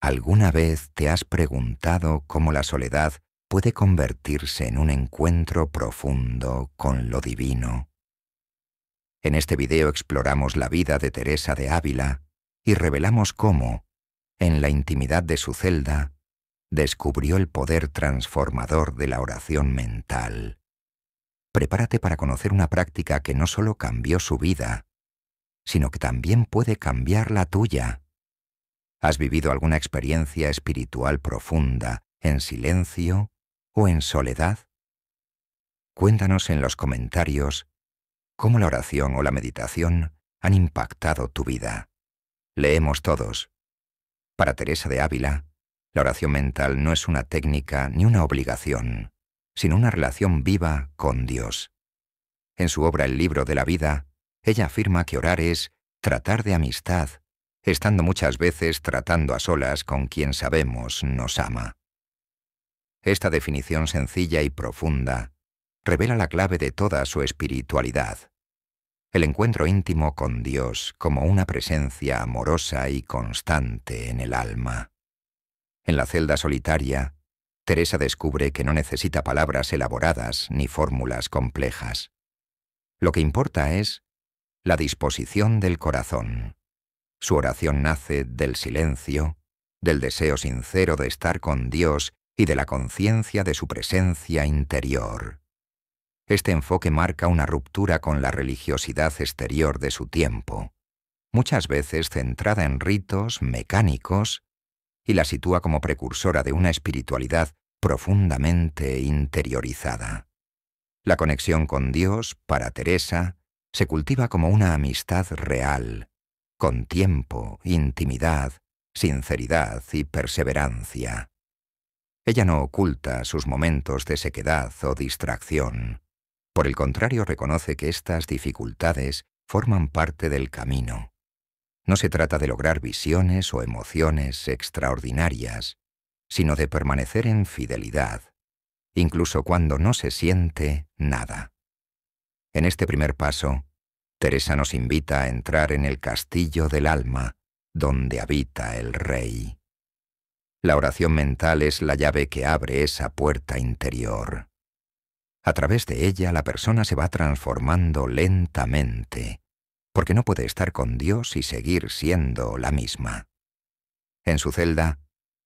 ¿Alguna vez te has preguntado cómo la soledad puede convertirse en un encuentro profundo con lo divino? En este video exploramos la vida de Teresa de Ávila y revelamos cómo, en la intimidad de su celda, descubrió el poder transformador de la oración mental. Prepárate para conocer una práctica que no solo cambió su vida, sino que también puede cambiar la tuya. ¿Has vivido alguna experiencia espiritual profunda, en silencio o en soledad? Cuéntanos en los comentarios cómo la oración o la meditación han impactado tu vida. Leemos todos. Para Teresa de Ávila, la oración mental no es una técnica ni una obligación, sino una relación viva con Dios. En su obra El libro de la vida, ella afirma que orar es tratar de amistad, estando muchas veces tratando a solas con quien sabemos nos ama. Esta definición sencilla y profunda revela la clave de toda su espiritualidad: el encuentro íntimo con Dios como una presencia amorosa y constante en el alma. En la celda solitaria, Teresa descubre que no necesita palabras elaboradas ni fórmulas complejas. Lo que importa es la disposición del corazón. Su oración nace del silencio, del deseo sincero de estar con Dios y de la conciencia de su presencia interior. Este enfoque marca una ruptura con la religiosidad exterior de su tiempo, muchas veces centrada en ritos mecánicos, y la sitúa como precursora de una espiritualidad profundamente interiorizada. La conexión con Dios, para Teresa, se cultiva como una amistad real, con tiempo, intimidad, sinceridad y perseverancia. Ella no oculta sus momentos de sequedad o distracción. Por el contrario, reconoce que estas dificultades forman parte del camino. No se trata de lograr visiones o emociones extraordinarias, sino de permanecer en fidelidad, incluso cuando no se siente nada. En este primer paso, Teresa nos invita a entrar en el castillo del alma, donde habita el Rey. La oración mental es la llave que abre esa puerta interior. A través de ella la persona se va transformando lentamente, porque no puede estar con Dios y seguir siendo la misma. En su celda,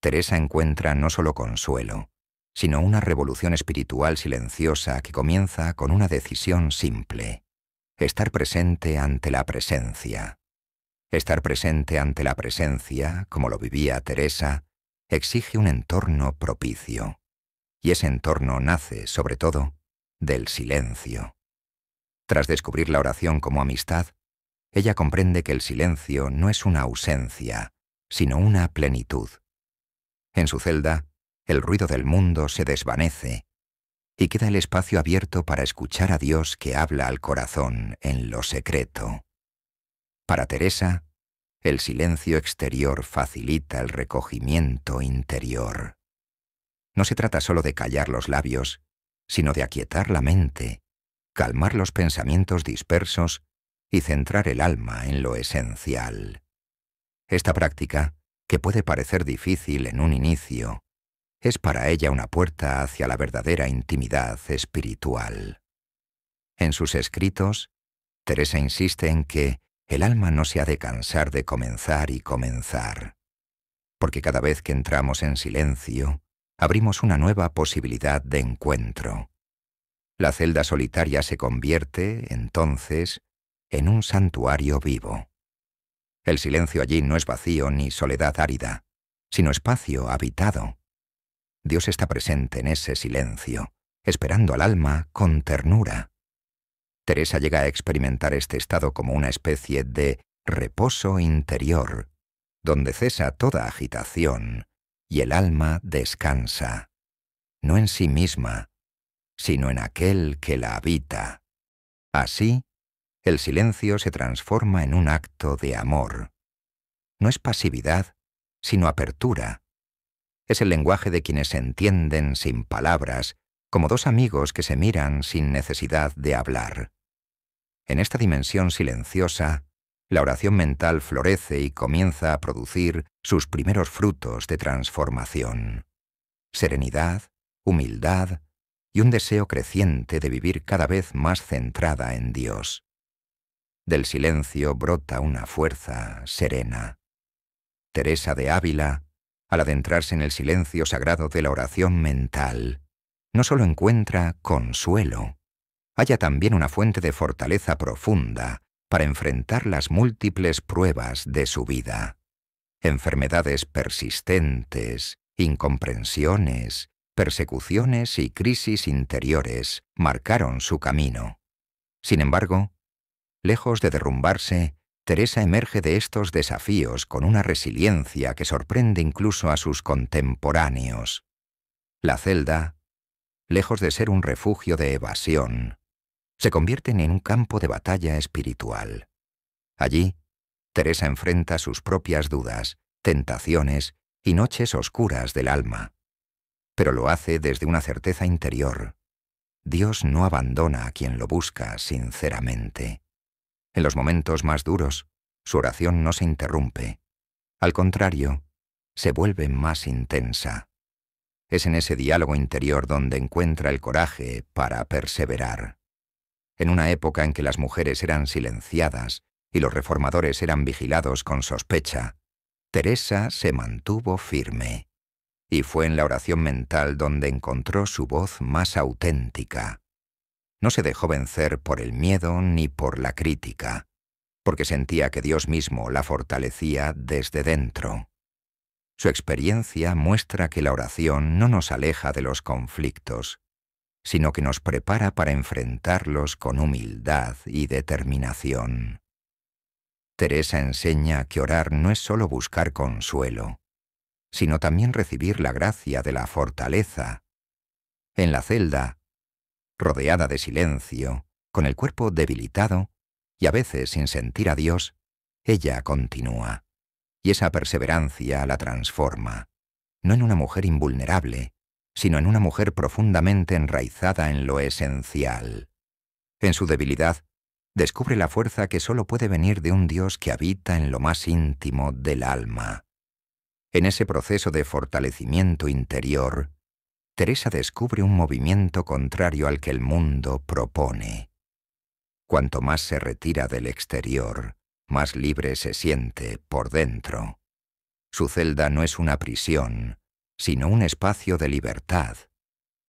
Teresa encuentra no solo consuelo, sino una revolución espiritual silenciosa que comienza con una decisión simple: estar presente ante la presencia. Estar presente ante la presencia, como lo vivía Teresa, exige un entorno propicio, y ese entorno nace, sobre todo, del silencio. Tras descubrir la oración como amistad, ella comprende que el silencio no es una ausencia, sino una plenitud. En su celda, el ruido del mundo se desvanece y queda el espacio abierto para escuchar a Dios que habla al corazón en lo secreto. Para Teresa, el silencio exterior facilita el recogimiento interior. No se trata solo de callar los labios, sino de aquietar la mente, calmar los pensamientos dispersos y centrar el alma en lo esencial. Esta práctica, que puede parecer difícil en un inicio, es para ella una puerta hacia la verdadera intimidad espiritual. En sus escritos, Teresa insiste en que el alma no se ha de cansar de comenzar y comenzar, porque cada vez que entramos en silencio, abrimos una nueva posibilidad de encuentro. La celda solitaria se convierte, entonces, en un santuario vivo. El silencio allí no es vacío ni soledad árida, sino espacio habitado. Dios está presente en ese silencio, esperando al alma con ternura. Teresa llega a experimentar este estado como una especie de reposo interior, donde cesa toda agitación y el alma descansa, no en sí misma, sino en aquel que la habita. Así, el silencio se transforma en un acto de amor. No es pasividad, sino apertura. Es el lenguaje de quienes se entienden sin palabras, como dos amigos que se miran sin necesidad de hablar. En esta dimensión silenciosa, La oración mental florece y comienza a producir sus primeros frutos de transformación. Serenidad, humildad y un deseo creciente de vivir cada vez más centrada en Dios. Del silencio brota una fuerza serena. Teresa de Ávila, al adentrarse en el silencio sagrado de la oración mental, no solo encuentra consuelo, halla también una fuente de fortaleza profunda para enfrentar las múltiples pruebas de su vida. Enfermedades persistentes, incomprensiones, persecuciones y crisis interiores marcaron su camino. Sin embargo, lejos de derrumbarse, Teresa emerge de estos desafíos con una resiliencia que sorprende incluso a sus contemporáneos. La celda, lejos de ser un refugio de evasión, se convierten en un campo de batalla espiritual. Allí, Teresa enfrenta sus propias dudas, tentaciones y noches oscuras del alma. Pero lo hace desde una certeza interior. Dios no abandona a quien lo busca sinceramente. En los momentos más duros, su oración no se interrumpe. Al contrario, se vuelve más intensa. Es en ese diálogo interior donde encuentra el coraje para perseverar. En una época en que las mujeres eran silenciadas y los reformadores eran vigilados con sospecha, Teresa se mantuvo firme. Y fue en la oración mental donde encontró su voz más auténtica. No se dejó vencer por el miedo ni por la crítica, porque sentía que Dios mismo la fortalecía desde dentro. Su experiencia muestra que la oración no nos aleja de los conflictos, sino que nos prepara para enfrentarlos con humildad y determinación. Teresa enseña que orar no es solo buscar consuelo, sino también recibir la gracia de la fortaleza. En la celda, rodeada de silencio, con el cuerpo debilitado y a veces sin sentir a Dios, ella continúa, y esa perseverancia la transforma, no en una mujer invulnerable, sino en una mujer profundamente enraizada en lo esencial. En su debilidad, descubre la fuerza que solo puede venir de un Dios que habita en lo más íntimo del alma. En ese proceso de fortalecimiento interior, Teresa descubre un movimiento contrario al que el mundo propone. Cuanto más se retira del exterior, más libre se siente por dentro. Su celda no es una prisión, sino un espacio de libertad.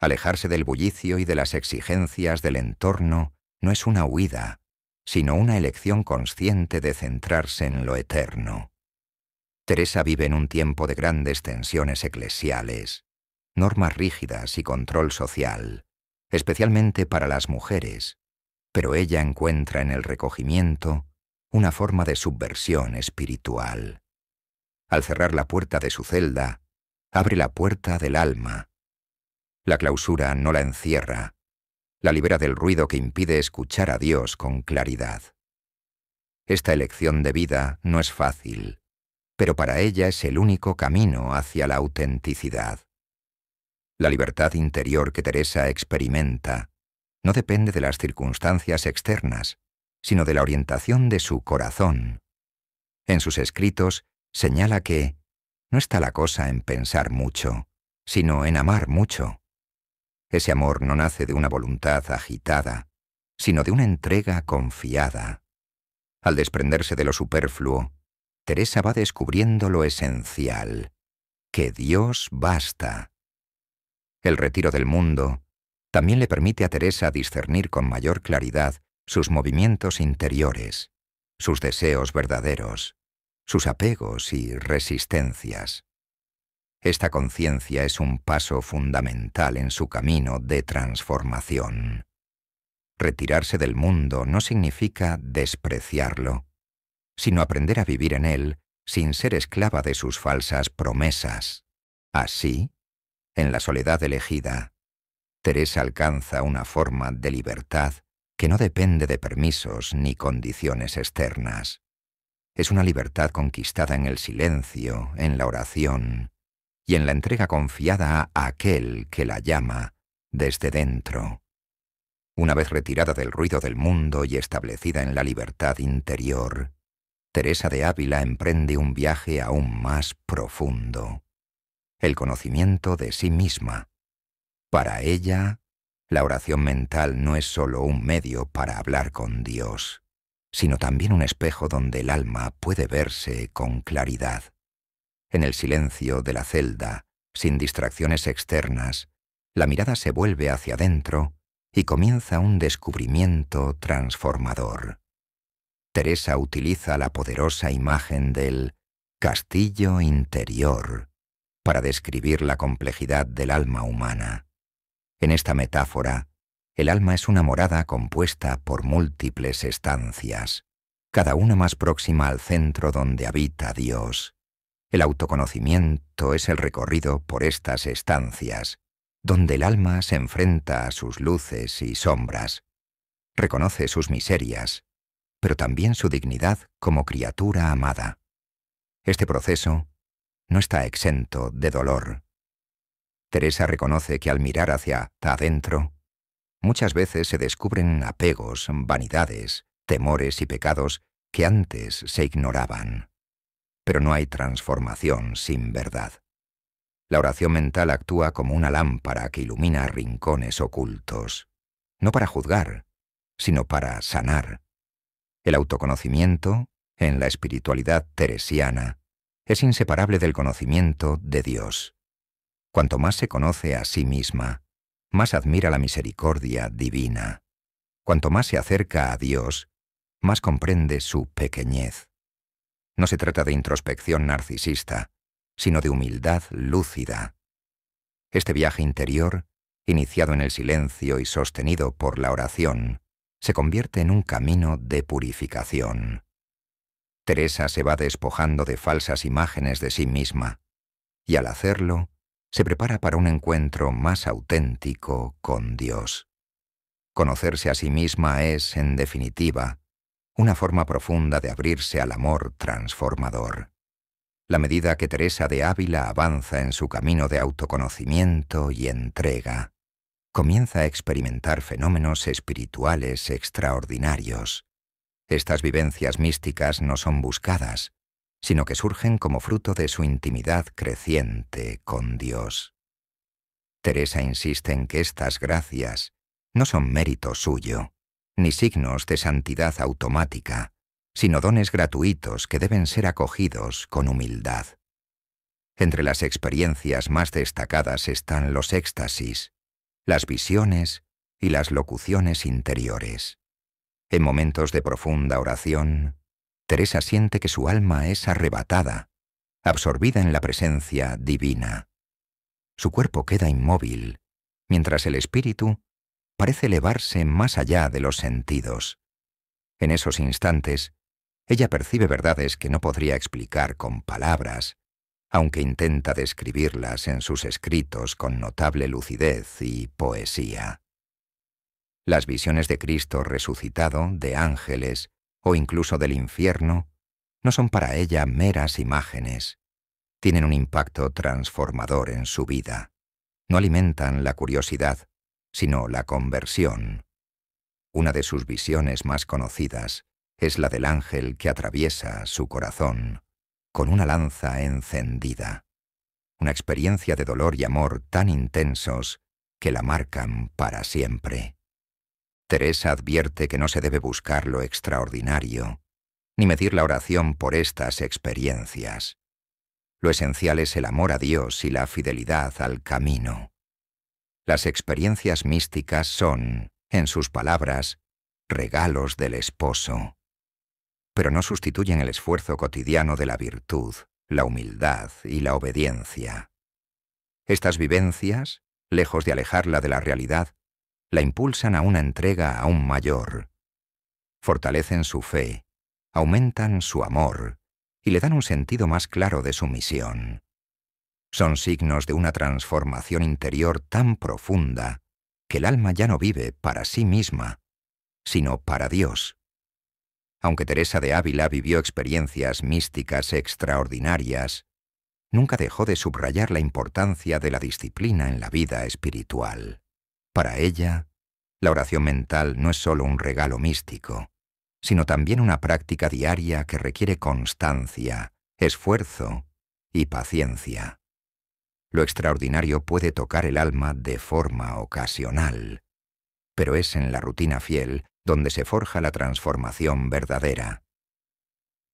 Alejarse del bullicio y de las exigencias del entorno no es una huida, sino una elección consciente de centrarse en lo eterno. Teresa vive en un tiempo de grandes tensiones eclesiales, normas rígidas y control social, especialmente para las mujeres, pero ella encuentra en el recogimiento una forma de subversión espiritual. Al cerrar la puerta de su celda, abre la puerta del alma. La clausura no la encierra, la libera del ruido que impide escuchar a Dios con claridad. Esta elección de vida no es fácil, pero para ella es el único camino hacia la autenticidad. La libertad interior que Teresa experimenta no depende de las circunstancias externas, sino de la orientación de su corazón. En sus escritos señala que no está la cosa en pensar mucho, sino en amar mucho. Ese amor no nace de una voluntad agitada, sino de una entrega confiada. Al desprenderse de lo superfluo, Teresa va descubriendo lo esencial, que Dios basta. El retiro del mundo también le permite a Teresa discernir con mayor claridad sus movimientos interiores, sus deseos verdaderos, sus apegos y resistencias. Esta conciencia es un paso fundamental en su camino de transformación. Retirarse del mundo no significa despreciarlo, sino aprender a vivir en él sin ser esclava de sus falsas promesas. Así, en la soledad elegida, Teresa alcanza una forma de libertad que no depende de permisos ni condiciones externas. Es una libertad conquistada en el silencio, en la oración y en la entrega confiada a aquel que la llama desde dentro. Una vez retirada del ruido del mundo y establecida en la libertad interior, Teresa de Ávila emprende un viaje aún más profundo: el conocimiento de sí misma. Para ella, la oración mental no es sólo un medio para hablar con Dios, sino también un espejo donde el alma puede verse con claridad. En el silencio de la celda, sin distracciones externas, la mirada se vuelve hacia adentro y comienza un descubrimiento transformador. Teresa utiliza la poderosa imagen del castillo interior para describir la complejidad del alma humana. En esta metáfora, el alma es una morada compuesta por múltiples estancias, cada una más próxima al centro donde habita Dios. El autoconocimiento es el recorrido por estas estancias, donde el alma se enfrenta a sus luces y sombras, reconoce sus miserias, pero también su dignidad como criatura amada. Este proceso no está exento de dolor. Teresa reconoce que al mirar hacia adentro, muchas veces se descubren apegos, vanidades, temores y pecados que antes se ignoraban. Pero no hay transformación sin verdad. La oración mental actúa como una lámpara que ilumina rincones ocultos, no para juzgar, sino para sanar. El autoconocimiento, en la espiritualidad teresiana, es inseparable del conocimiento de Dios. Cuanto más se conoce a sí misma, más admira la misericordia divina. Cuanto más se acerca a Dios, más comprende su pequeñez. No se trata de introspección narcisista, sino de humildad lúcida. Este viaje interior, iniciado en el silencio y sostenido por la oración, se convierte en un camino de purificación. Teresa se va despojando de falsas imágenes de sí misma, y al hacerlo, se prepara para un encuentro más auténtico con Dios. Conocerse a sí misma es, en definitiva, una forma profunda de abrirse al amor transformador. La medida que Teresa de Ávila avanza en su camino de autoconocimiento y entrega, comienza a experimentar fenómenos espirituales extraordinarios. Estas vivencias místicas no son buscadas, sino que surgen como fruto de su intimidad creciente con Dios. Teresa insiste en que estas gracias no son mérito suyo, ni signos de santidad automática, sino dones gratuitos que deben ser acogidos con humildad. Entre las experiencias más destacadas están los éxtasis, las visiones y las locuciones interiores. En momentos de profunda oración, Teresa siente que su alma es arrebatada, absorbida en la presencia divina. Su cuerpo queda inmóvil, mientras el espíritu parece elevarse más allá de los sentidos. En esos instantes, ella percibe verdades que no podría explicar con palabras, aunque intenta describirlas en sus escritos con notable lucidez y poesía. Las visiones de Cristo resucitado, de ángeles o incluso del infierno, no son para ella meras imágenes. Tienen un impacto transformador en su vida. No alimentan la curiosidad, sino la conversión. Una de sus visiones más conocidas es la del ángel que atraviesa su corazón con una lanza encendida. Una experiencia de dolor y amor tan intensos que la marcan para siempre. Teresa advierte que no se debe buscar lo extraordinario, ni medir la oración por estas experiencias. Lo esencial es el amor a Dios y la fidelidad al camino. Las experiencias místicas son, en sus palabras, regalos del esposo, pero no sustituyen el esfuerzo cotidiano de la virtud, la humildad y la obediencia. Estas vivencias, lejos de alejarla de la realidad, la impulsan a una entrega aún mayor. Fortalecen su fe, aumentan su amor y le dan un sentido más claro de su misión. Son signos de una transformación interior tan profunda que el alma ya no vive para sí misma, sino para Dios. Aunque Teresa de Ávila vivió experiencias místicas extraordinarias, nunca dejó de subrayar la importancia de la disciplina en la vida espiritual. Para ella, la oración mental no es solo un regalo místico, sino también una práctica diaria que requiere constancia, esfuerzo y paciencia. Lo extraordinario puede tocar el alma de forma ocasional, pero es en la rutina fiel donde se forja la transformación verdadera.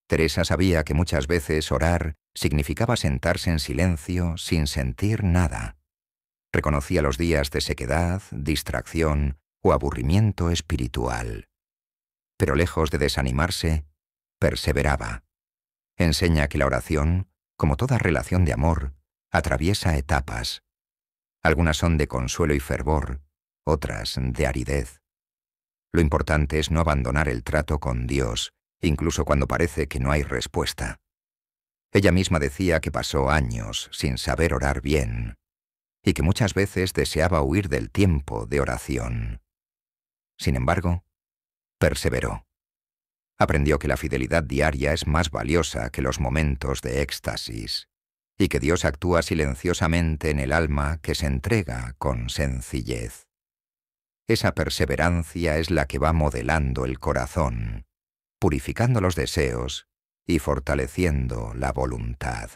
Teresa sabía que muchas veces orar significaba sentarse en silencio sin sentir nada. Reconocía los días de sequedad, distracción o aburrimiento espiritual. Pero lejos de desanimarse, perseveraba. Enseña que la oración, como toda relación de amor, atraviesa etapas. Algunas son de consuelo y fervor, otras de aridez. Lo importante es no abandonar el trato con Dios, incluso cuando parece que no hay respuesta. Ella misma decía que pasó años sin saber orar bien, y que muchas veces deseaba huir del tiempo de oración. Sin embargo, perseveró. Aprendió que la fidelidad diaria es más valiosa que los momentos de éxtasis, y que Dios actúa silenciosamente en el alma que se entrega con sencillez. Esa perseverancia es la que va modelando el corazón, purificando los deseos y fortaleciendo la voluntad.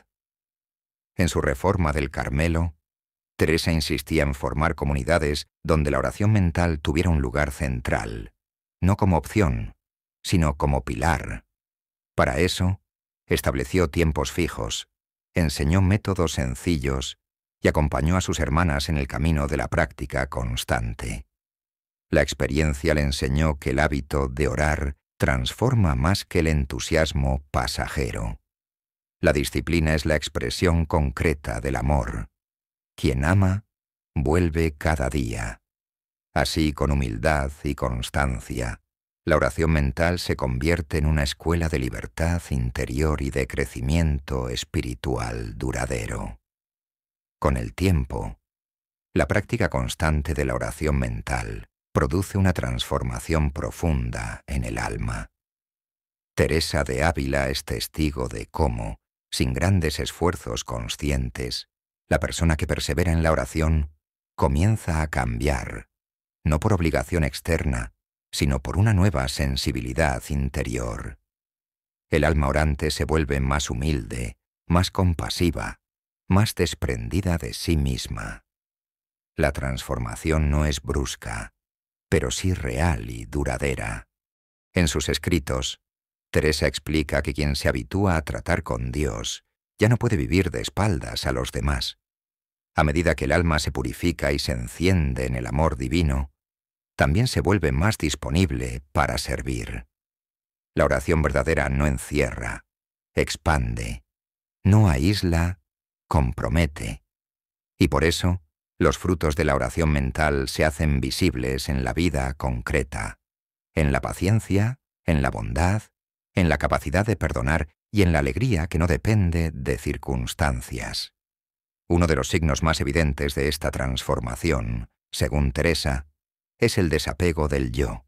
En su reforma del Carmelo, Teresa insistía en formar comunidades donde la oración mental tuviera un lugar central, no como opción, sino como pilar. Para eso, estableció tiempos fijos, enseñó métodos sencillos y acompañó a sus hermanas en el camino de la práctica constante. La experiencia le enseñó que el hábito de orar transforma más que el entusiasmo pasajero. La disciplina es la expresión concreta del amor. Quien ama, vuelve cada día. Así, con humildad y constancia, la oración mental se convierte en una escuela de libertad interior y de crecimiento espiritual duradero. Con el tiempo, la práctica constante de la oración mental produce una transformación profunda en el alma. Teresa de Ávila es testigo de cómo, sin grandes esfuerzos conscientes, la persona que persevera en la oración comienza a cambiar, no por obligación externa, sino por una nueva sensibilidad interior. El alma orante se vuelve más humilde, más compasiva, más desprendida de sí misma. La transformación no es brusca, pero sí real y duradera. En sus escritos, Teresa explica que quien se habitúa a tratar con Dios ya no puede vivir de espaldas a los demás. A medida que el alma se purifica y se enciende en el amor divino, también se vuelve más disponible para servir. La oración verdadera no encierra, expande, no aísla, compromete. Y por eso, los frutos de la oración mental se hacen visibles en la vida concreta, en la paciencia, en la bondad, en la capacidad de perdonar y en la alegría que no depende de circunstancias. Uno de los signos más evidentes de esta transformación, según Teresa, es el desapego del yo.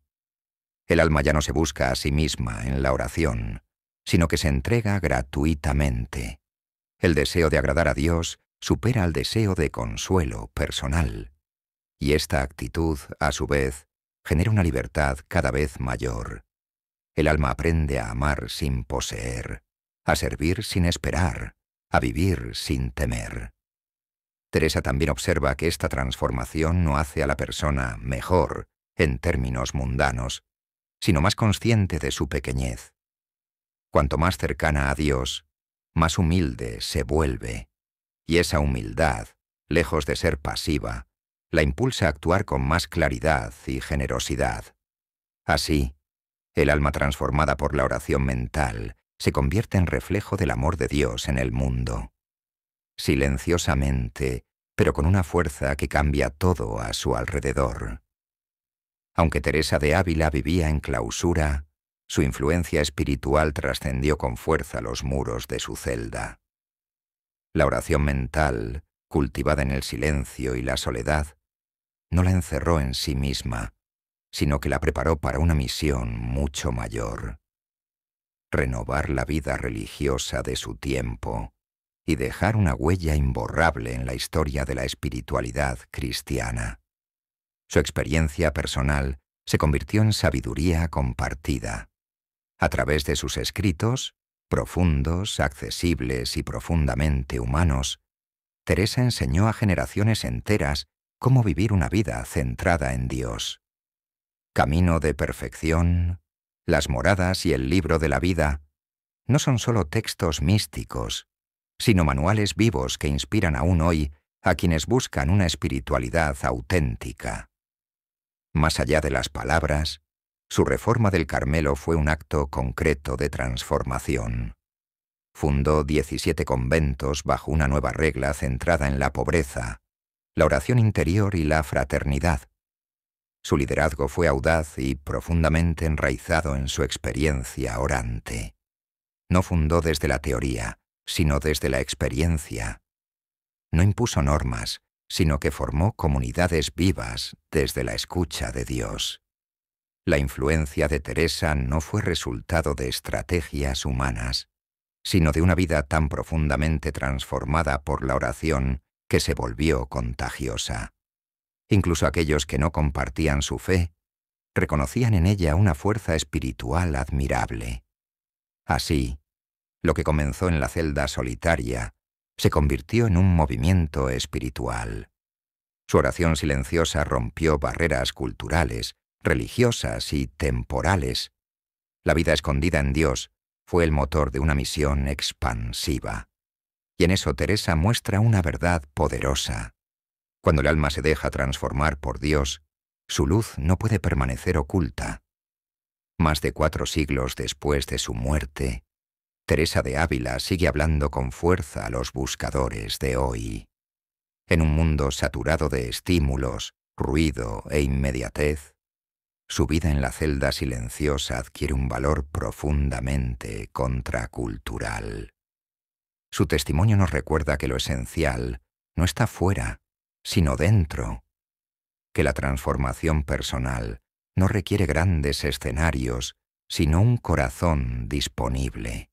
El alma ya no se busca a sí misma en la oración, sino que se entrega gratuitamente. El deseo de agradar a Dios supera al deseo de consuelo personal, y esta actitud, a su vez, genera una libertad cada vez mayor. El alma aprende a amar sin poseer, a servir sin esperar, a vivir sin temer. Teresa también observa que esta transformación no hace a la persona mejor, en términos mundanos, sino más consciente de su pequeñez. Cuanto más cercana a Dios, más humilde se vuelve, y esa humildad, lejos de ser pasiva, la impulsa a actuar con más claridad y generosidad. Así, el alma transformada por la oración mental se convierte en reflejo del amor de Dios en el mundo. Silenciosamente, pero con una fuerza que cambia todo a su alrededor. Aunque Teresa de Ávila vivía en clausura, su influencia espiritual trascendió con fuerza los muros de su celda. La oración mental, cultivada en el silencio y la soledad, no la encerró en sí misma, sino que la preparó para una misión mucho mayor: renovar la vida religiosa de su tiempo y dejar una huella imborrable en la historia de la espiritualidad cristiana. Su experiencia personal se convirtió en sabiduría compartida, A través de sus escritos, profundos, accesibles y profundamente humanos, Teresa enseñó a generaciones enteras cómo vivir una vida centrada en Dios. Camino de perfección, Las moradas y el libro de la vida no son solo textos místicos, sino manuales vivos que inspiran aún hoy a quienes buscan una espiritualidad auténtica. Más allá de las palabras, su reforma del Carmelo fue un acto concreto de transformación. Fundó 17 conventos bajo una nueva regla centrada en la pobreza, la oración interior y la fraternidad. Su liderazgo fue audaz y profundamente enraizado en su experiencia orante. No fundó desde la teoría, sino desde la experiencia. No impuso normas, sino que formó comunidades vivas desde la escucha de Dios. La influencia de Teresa no fue resultado de estrategias humanas, sino de una vida tan profundamente transformada por la oración que se volvió contagiosa. Incluso aquellos que no compartían su fe, reconocían en ella una fuerza espiritual admirable. Así, lo que comenzó en la celda solitaria se convirtió en un movimiento espiritual. Su oración silenciosa rompió barreras culturales, religiosas y temporales. La vida escondida en Dios fue el motor de una misión expansiva. Y en eso Teresa muestra una verdad poderosa. Cuando el alma se deja transformar por Dios, su luz no puede permanecer oculta. Más de 4 siglos después de su muerte, Teresa de Ávila sigue hablando con fuerza a los buscadores de hoy. En un mundo saturado de estímulos, ruido e inmediatez, su vida en la celda silenciosa adquiere un valor profundamente contracultural. Su testimonio nos recuerda que lo esencial no está fuera, sino dentro, que la transformación personal no requiere grandes escenarios, sino un corazón disponible.